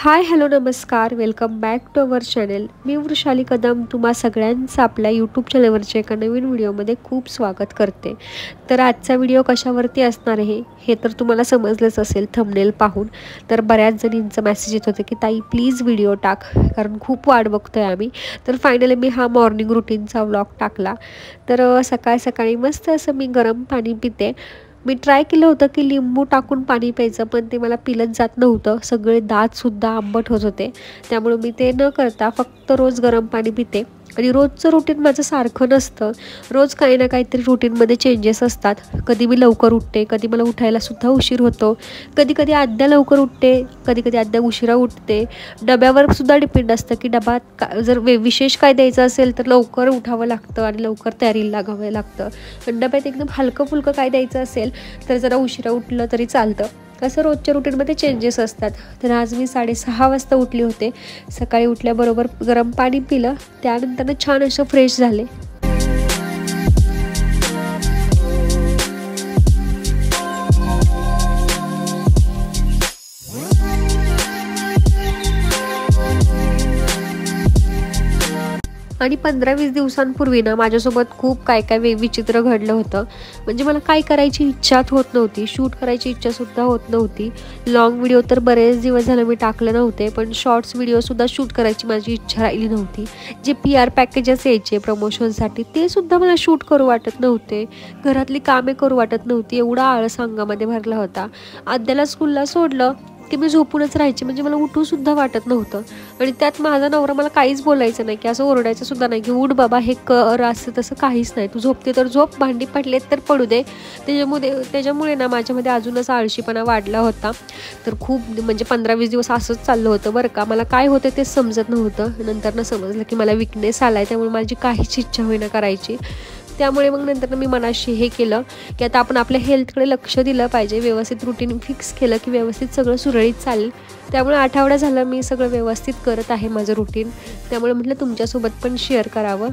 हाय hello नमस्कार welcome back to our channel. मी वृषाली कदम तुम्हा सगळ्यांचं आपल्या यूट्यूब चॅनलवरच्या एका नवीन व्हिडिओमध्ये खूप स्वागत करते. तर आजचा व्हिडिओ कशावरती असणार आहे हे तर तुम्हाला समजलंच असेल थंबनेल पाहून. तर बऱ्याच जणींचं मेसेज येत होते की ताई प्लीज व्हिडिओ टाक, कारण खूप वाट बघतोय आम्ही. तर फायनली मी हा मॉर्निंग रुटीनचा व्लॉग टाकला. तर सकाळी मस्त असं मी गरम पाणी पिते. मी ट्राय केलं होतं की लिंबू टाकून पाणी प्यायचं, पण ते मला पिलंच जात नव्हतं. सगळे दातसुद्धा आंबट होत होते. त्यामुळे मी ते न करता फक्त रोज गरम पाणी पिते. आणि रोजचं रुटीन माझं सारखं नसतं. रोज काही ना काहीतरी रुटीनमध्ये चेंजेस असतात. कधी मी लवकर उठते, कधी मला उठायलासुद्धा उशीर होतो. कधी आद्या लवकर उठते, कधी आद्या उशिरा उठते. डब्यावर सुद्धा डिपेंड असतं की डब्यात जर विशेष काय द्यायचं असेल तर लवकर उठावं लागतं आणि लवकर तयारीला लागावं लागतं. पण डब्यात एकदम हलकं फुलकं काय द्यायचं असेल तर जरा उशिरा उठलं तरी चालतं. असं रोजच्या रुटीनमध्ये चेंजेस असतात. तर आज मी 6:30 वाजता उठले होते. सकाळी उठल्याबरोबर गरम पाणी पिलं, त्यानंतर छान असं फ्रेश झाले. आणि 15-20 दिवसांपूर्वी ना माझ्यासोबत खूप काय विचित्र घडलं होतं. म्हणजे मला काय करायची इच्छाच होत नव्हती, शूट करायची इच्छासुद्धा होत नव्हती. लाँग व्हिडिओ तर बरेच दिवस झालं मी टाकले नव्हते, पण शॉर्ट्स व्हिडिओसुद्धा शूट करायची माझी इच्छा राहिली नव्हती. जे PR पॅकेजेस यायचे प्रमोशनसाठी ते सुद्धा मला शूट करू वाटत नव्हते. घरातली कामे करू वाटत नव्हती. एवढा आळस अंगामध्ये भरला होता. आद्याला स्कूलला सोडलं की मी झोपूनच राहायची. म्हणजे मला उठूसुद्धा वाटत नव्हतं. आणि त्यात माझा नवरा मला काहीच बोलायचं नाही, की असं ओरडायचं सुद्धा नाही की उठ बाबा हे कर, असं तसं काहीच नाही. तू झोपते तर झोप, भांडी पडलेत तर पडू दे. त्याच्यामुळे ना माझ्यामध्ये अजूनच आळशीपणा वाढला होता. तर खूप म्हणजे 15-20 दिवस असंच चाललं होतं बरं का. मला काय होतं तेच समजत नव्हतं. नंतर समजलं की मला विकनेस आला आहे, त्यामुळे माझी काहीच इच्छा होईना करायची. त्यामुळे मग नंतर मी मनाशी हे केलं की आता आपण आपल्या हेल्थकडे लक्ष दिलं पाहिजे. व्यवस्थित रुटीन फिक्स केलं की व्यवस्थित सगळं सुरळीत चालेल. त्यामुळे आठवडा झालं मी सगळं व्यवस्थित करत आहे माझं रुटीन. त्यामुळे म्हटलं तुमच्यासोबत पण शेअर करावं.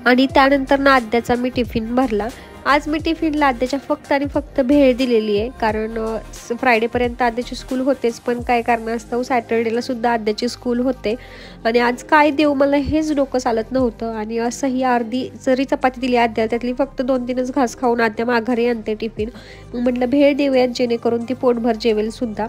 आणि त्यानंतर ना आद्याचा मी टिफिन भरला. आज मी टिफिनला आद्याच्या फक्त आणि फक्त भेळ दिलेली आहे, कारण फ्रायडेपर्यंत आद्याची स्कूल होतेच, पण काय कारणास्तव सॅटर्डेला सुद्धा आद्याची स्कूल होते. आणि आज काय देऊ मला हेच डोकं चालत नव्हतं. आणि असं ही अर्धी जरी चपाती दिली आद्या, त्यातली फक्त 2-3च घास खाऊन आद्या माघारी आणते टिफिन. मग म्हटलं भेळ देऊयात जेणेकरून ती पोटभर जेवेल सुद्धा.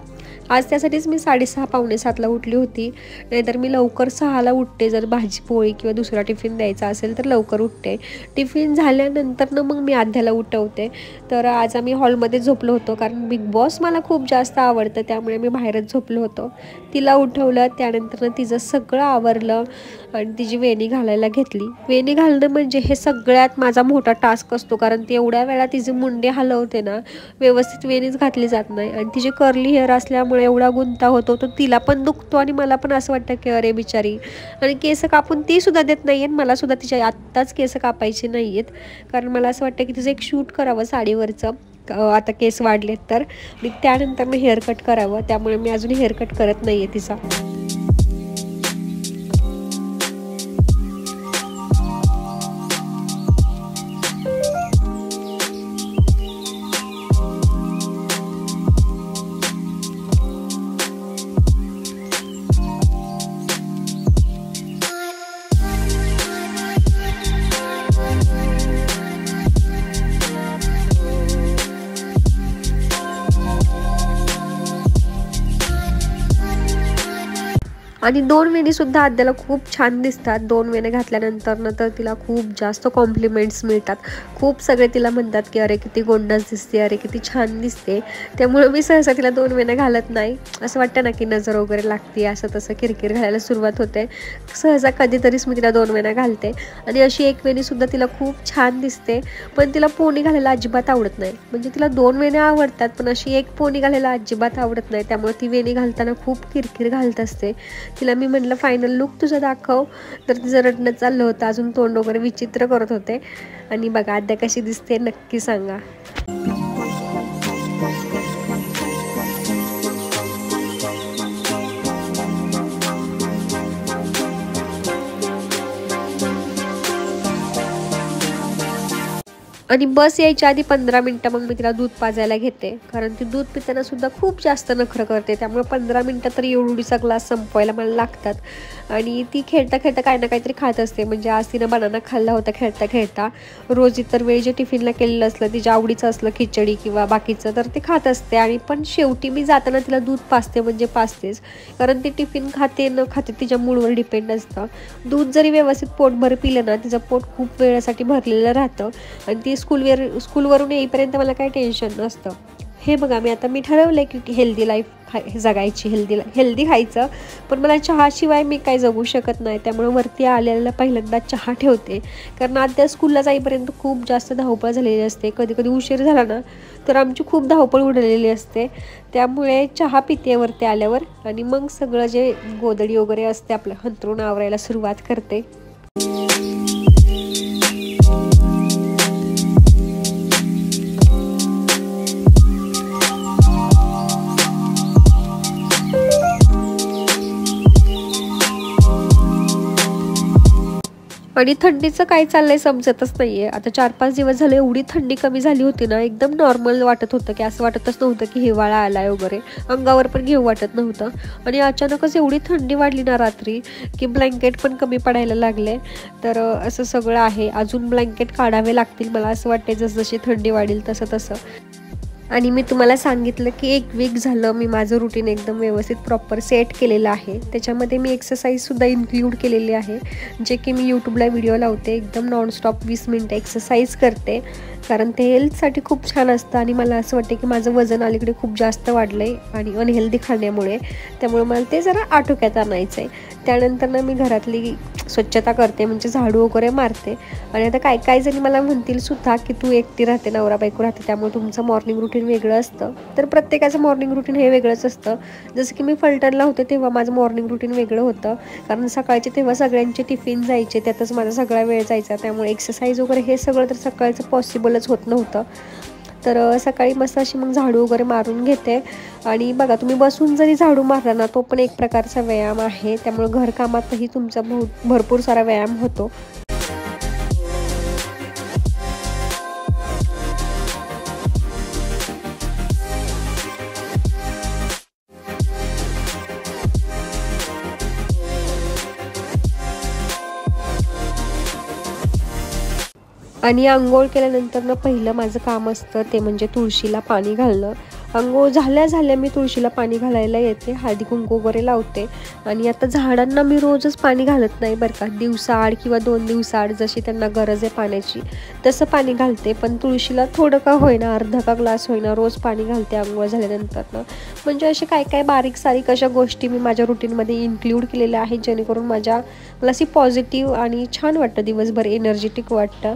आज त्यासाठीच मी 6:30 पावणे 7ला उठली होती. नाहीतर मी लवकर 6ला उठते. जर भाजी पोळी किंवा दुसरा टिफिन द्यायचा असेल तर लवकर उठते. टिफिन झाल्यानंतर मग मी आद्याला उठवते. तर आज आम्ही हॉलमध्ये झोपलो होतो, कारण बिग बॉस मला खूप जास्त आवडतं, त्यामुळे मी बाहेरच झोपलो होतो. तिला उठवलं, त्यानंतर तिचं सगळं आवरलं आणि तिची वेणी घालायला घेतली. वेणी घालणं म्हणजे हे सगळ्यात माझा मोठा टास्क असतो, कारण ती एवढ्या वेळा तिचे मुंडे हलवते ना, व्यवस्थित वेणीच घातली जात नाही. आणि तिचे कर्ली हेअर असल्यामुळे एवढा गुंता होतो, तो तिला पण दुखतो आणि मला पण असं वाटतं की अरे बिचारी. आणि केस कापून ती सुद्धा देत नाही आहे. मला सुद्धा तिच्या आत्ताच केस कापायचे नाही आहेत, कारण मला असं वाटतं की तिचं एक शूट करावं साडीवरचं, आता केस वाढलेत तर. आणि त्यानंतर मी हेअरकट करावं, त्यामुळे मी अजून हेअरकट करत नाही आहे तिचा. आणि 2 वेणीसुद्धा आद्याला खूप छान दिसतात. 2 वेण्या घातल्यानंतर तर तिला खूप जास्त कॉम्प्लिमेंट्स मिळतात. खूप सगळे तिला म्हणतात की अरे किती गोंडस दिसते, अरे किती छान दिसते. त्यामुळे मी सहसा तिला 2 वेण्या घालत नाही. असं वाटतं ना की नजर वगैरे लागते, असं तसं किरकिर घालायला सुरुवात होते. सहसा कधीतरीच मी तिला 2 वेण्या घालते. आणि अशी एक वेणीसुद्धा तिला खूप छान दिसते. पण तिला पोनी घालायला अजिबात आवडत नाही. म्हणजे तिला 2 वेण्या आवडतात, पण अशी एक पोनी घालायला अजिबात आवडत नाही. त्यामुळे ती वेणी घालताना खूप किरकिर घालत असते. तिला मी म्हटलं फायनल लुक तुझं दाखव, तर तिचं रडणं चाललं होतं. अजून तोंड वगैरे विचित्र करत होते. आणि बघा आद्या कशी दिसते नक्की सांगा. आणि बस यायच्या आधी 15 मिनटं मग मी तिला दूध पाजायला घेते, कारण ती दूध पिताना सुद्धा खूप जास्त नखरं करते. त्यामुळे 15 मिनटं तरी एवढीचा ग्लास संपवायला मला लागतात. आणि ती खेळता खेळता काही ना काहीतरी खात असते. म्हणजे आज तिनं बनाना खाल्ला होता खेळता खेळता. रोज इतर वेळी जे टिफिनला केलेलं असलं, तिच्या आवडीचं असलं खिचडी किंवा बाकीचं, तर ते खात असते. आणि पण शेवटी मी जाताना तिला दूध पाजते म्हणजे पाजतेच, कारण ती टिफिन खाते न खाते तिच्या मूडवर डिपेंड असतं. दूध जरी व्यवस्थित पोटभर पिलं ना, तिचं पोट खूप वेळासाठी भरलेलं राहतं आणि ती स्कूलवरून येईपर्यंत मला काही टेन्शन नसतं. हे बघा, मी ठरवलं आहे की हेल्दी लाईफ जगायची, हेल्दी खायचं. पण मला चहाशिवाय मी काही जगू शकत नाही. त्यामुळे वरती आलेला पहिल्यांदा चहा ठेवते, कारण आद्या स्कूलला जाईपर्यंत खूप जास्त धावपळ झालेली असते. कधी कधी उशीर झाला ना तर आमची खूप धावपळ उडलेली असते. त्यामुळे चहा पिते वरती आल्यावर आणि मग सगळं जे गोधडी वगैरे असते आपलं हंतरून आवरायला सुरुवात करते. आणि थंडीचं काय चाललंय समजतच नाहीये. आता 4-5 दिवस झाले एवढी थंडी कमी झाली होती ना, एकदम नॉर्मल वाटत होतं, की असं वाटतच नव्हतं की हिवाळा आलाय वगैरे, अंगावर पण घेऊ वाटत नव्हतं. आणि अचानकच एवढी थंडी वाढली ना रात्री, की ब्लँकेट पण कमी पडायला लागले. तर असं सगळं आहे. अजून ब्लँकेट काढावे लागतील मला असं वाटते, जसजशी थंडी वाढेल तसं तसं. आणि मी तुम्हाला सांगितलं की 1 वीक झालं मी माझं रुटीन एकदम व्यवस्थित प्रॉपर सेट केलेलं आहे. त्याच्यामध्ये मी एक्सरसाइजसुद्धा इन्क्लूड केलेली आहे, जे की मी यूट्यूबला व्हिडिओ लावते. एकदम नॉनस्टॉप 20 मिनटं एक्सरसाइज करते, कारण ते हेल्थसाठी खूप छान असतं. आणि मला असं वाटते की माझं वजन अलीकडे खूप जास्त वाढलं आहे आणि अनहेल्दी खाण्यामुळे. त्यामुळे मला ते जरा आटोक्यात आणायचं आहे. त्यानंतर ना मी घरातली स्वच्छता करते, म्हणजे झाडू वगैरे मारते. आणि आता काही जणी मला म्हणतील सुद्धा की तू एकटी राहते, नवरा बायको राहते, त्यामुळे तुमचं मॉर्निंग रुटीन वेगळं असतं. तर प्रत्येकाचं मॉर्निंग रुटीन हे वेगळंच असतं. जसं की मी फलटणला होते तेव्हा माझं मॉर्निंग रुटीन वेगळं होतं, कारण सकाळचे तेव्हा सगळ्यांचे टिफिन जायचे, त्यातच माझा सगळा वेळ जायचा. त्यामुळे एक्सरसाइज वगैरे हे सगळं तर सकाळचं पॉसिबलच होत नव्हतं. तर सकाळी मस्त अशी मग झाडू वगैरे मारून घेते. आणि बघा, तुम्ही बसून जरी झाडू मारला ना, तो पण एक प्रकारचा व्यायाम आहे. त्यामुळे घरकामातही तुमचा भरपूर सारा व्यायाम होतो. आणि अंघोळ केल्यानंतर ना पहिलं माझं काम असतं ते म्हणजे तुळशीला पाणी घालणं. अंघोळ झाल्या मी तुळशीला पाणी घालायला येते, हळदी कुंकू वगैरे लावते. आणि आता झाडांना मी रोजच पाणी घालत नाही बरं का, दिवसाआड किंवा 2 दिवसाआड जशी त्यांना गरज आहे पाण्याची तसं पाणी घालते. पण तुळशीला थोडं का होईना, अर्धा का ग्लास होईना, रोज पाणी घालते अंघोळ झाल्यानंतर ना. म्हणजे असे काय बारीक सारीक अशा गोष्टी मी माझ्या रुटीनमध्ये इन्क्लूड केलेल्या आहेत, जेणेकरून मला अशी पॉझिटिव्ह आणि छान वाटतं, दिवसभर एनर्जेटिक वाटतं.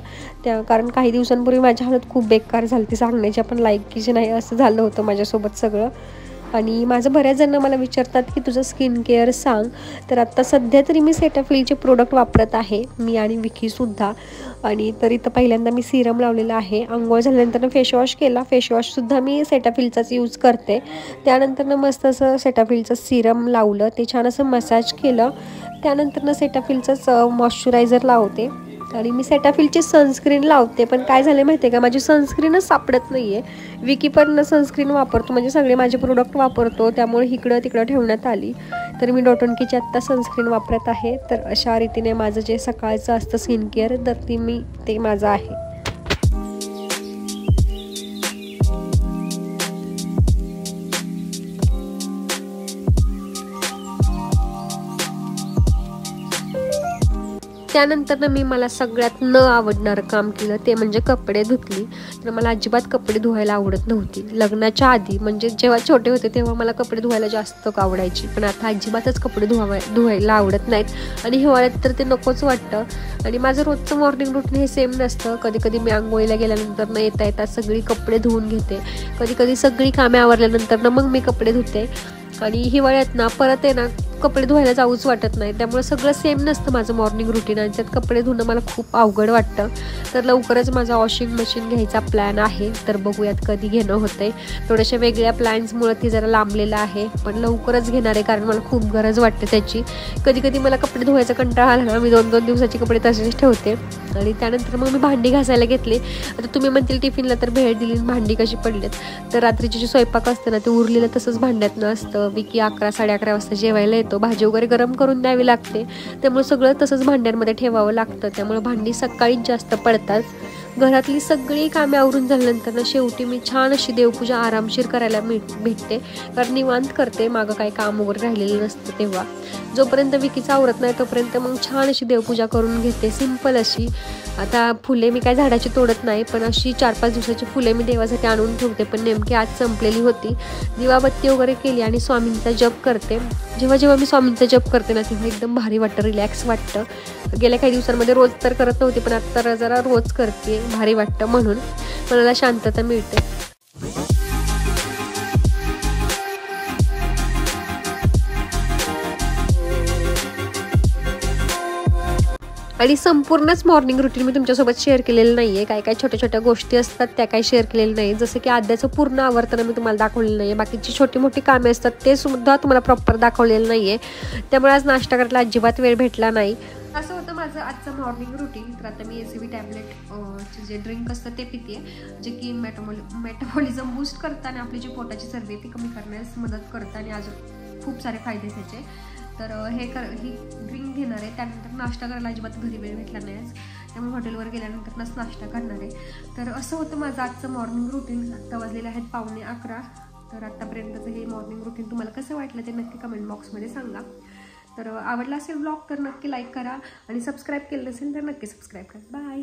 कारण काही दिवसांपूर्वी माझी हालत खूप बेकार झाली, ती सांगण्याची पण लायकीची नाही, असं झालं होतं माझ्यासोबत सगळं. आणि माझं बऱ्याच जण मला विचारतात की तुझं स्किन केअर सांग. तर आत्ता सध्या तरी मी सेटाफिलचे प्रोडक्ट वापरत आहे, मी आणि विकीसुद्धा. आणि तरी तर पहिल्यांदा मी सिरम लावलेला आहे. अंघोळ झाल्यानंतर फेसवॉश केला, फेसवॉशसुद्धा मी सेटाफिलचाच यूज करते. त्यानंतर मस्त असं सेटाफिलचं सिरम लावलं, ते छान असं मसाज केलं. त्यानंतर सेटाफिलचंच मॉइश्चरायझर लावते. आणि मी सेटाफिलची सनस्क्रीन लावते, पण काय झालं माहिती आहे का, माझी सनस्क्रीनच सापडत नाही आहे. विकी पण सनस्क्रीन वापरतो, म्हणजे सगळे माझे प्रोडक्ट वापरतो, त्यामुळे इकडं तिकडं ठेवण्यात आली. तर मी डॉटॉनकीची आत्ता सनस्क्रीन वापरत आहे. तर अशा रीतीने माझं जे सकाळचं असतं स्किन केअर, तर ते माझं आहे. त्यानंतर मी मला सगळ्यात न आवडणारं काम केलं, ते म्हणजे कपडे धुतली. तर मला अजिबात कपडे धुवायला आवडत नव्हती लग्नाच्या आधी. म्हणजे जेव्हा छोटे होते तेव्हा मला कपडे धुवायला जास्त आवडायची, पण आता अजिबातच कपडे धुवायला आवडत नाहीत. आणि हिवाळ्यात तर ते नकोच वाटतं. आणि माझं रोजचं मॉर्निंग रुटीन हे सेम नसतं. कधी कधी मी आंघोळीला गेल्यानंतर येता सगळी कपडे धुवून घेते. कधी कधी सगळी कामे आवरल्यानंतर मग मी कपडे धुते. आणि हिवाळ्यात परत कपडे धुवायला जाऊच वाटत नाही. त्यामुळे सगळं सेम नसतं माझं मॉर्निंग रुटीन आणि त्यात कपडे धुणं मला खूप अवघड वाटतं. तर लवकरच माझा वॉशिंग मशीन घ्यायचा प्लॅन आहे. तर बघूयात कधी घेणं होतंय. थोड्याशा वेगळ्या प्लॅन्समुळे ती जरा लांबलेलं आहे, पण लवकरच घेणार आहे कारण मला खूप गरज वाटते त्याची. कधी कधी मला कपडे धुवायचा कंटाळा आला ना, मी 2-2 दिवसाचे कपडे तसेच ठेवते. आणि त्यानंतर मग मी भांडी घासायला घेतली. आता तुम्ही म्हणतील टिफिनला तर भेळ दिली, भांडी कशी पडलेत. तर रात्रीची जी स्वयंपाक असतं ना, ते उरलेलं तसंच भांड्यातनं असतं. विकी 11-11:30 वाजता जेवायला येतो, भाजी वगैरे गरम करून द्यावी लागते. त्यामुळे सगळं तसंच भांड्यांमध्ये ठेवावं लागतं. त्यामुळे भांडी सकाळीच जास्त पडतात. घरातली सगळी कामे आवरून झाल्यानंतर ना शेवटी मी छान अशी देवपूजा आरामशीर करायला भेटते. कारण निवांत करते, मागं काही काम वगैरे राहिलेलं नसतं तेव्हा. जोपर्यंत विकीचं आवरत नाही तोपर्यंत मग छान अशी देवपूजा करून घेते, सिंपल अशी. आता फुले मी काय झाडाची तोडत नाही, पण अशी 4-5 दिवसाची फुले मी देवासाठी आणून ठेवते. पण नेमकी आज संपलेली होती. दिवाबत्ती वगैरे केली आणि स्वामींचा जप करते. जेव्हा जेव्हा मी स्वामींचा जप करते ना, तेव्हा एकदम भारी वाटतं, रिलॅक्स वाटतं. गेल्या काही दिवसांमध्ये रोज तर करत नव्हते, पण आता जरा रोज करते, भारी वाटतं, म्हणून मनाला शांतता मिळते. आणि संपूर्णच मॉर्निंग रुटीन मी तुमच्यासोबत शेअर केलेलं नाही आहे. काय छोट्या छोट्या गोष्टी असतात त्या काही शेअर केलेल्या नाही. जसं की आद्याचं पूर्ण आवरताना मी तुम्हाला दाखवलेलं नाही आहे. बाकीची छोटी मोठी कामे असतात ते सुद्धा तुम्हाला प्रॉपर दाखवलेलं नाही आहे. त्यामुळे आज नाश्ता करायला अजिबात वेळ भेटला नाही. असं होतं माझं आजचं मॉर्निंग रुटीन. तर आता मी ACV टॅबलेट जे ड्रिंक असतं ते पिते, जे की मेटाबॉलिझम बूस्ट करतं आणि आपली जी पोटाची चरबी ती कमी करण्यास मदत करतं आणि अजून खूप सारे फायदे त्याचे. तर ही ड्रिंक घेणार आहे. त्यानंतर नाश्ता करायला अजिबात घरी वेळ भेटला नाही आज, त्यामुळे हॉटेलवर गेल्यानंतरच नाश्ता करणार आहे. तर असं होतं माझं आजचं मॉर्निंग रुटीन. आत्ता वाजलेले आहेत 11:15. तर आत्तापर्यंतचं हे मॉर्निंग रुटीन तुम्हाला कसं वाटलं ते नक्की कमेंट बॉक्समध्ये सांगा. तर आवडला असेल ब्लॉग तर नक्की लाईक करा आणि सबस्क्राईब केलं नसेल तर नक्की सबस्क्राईब करा. बाय.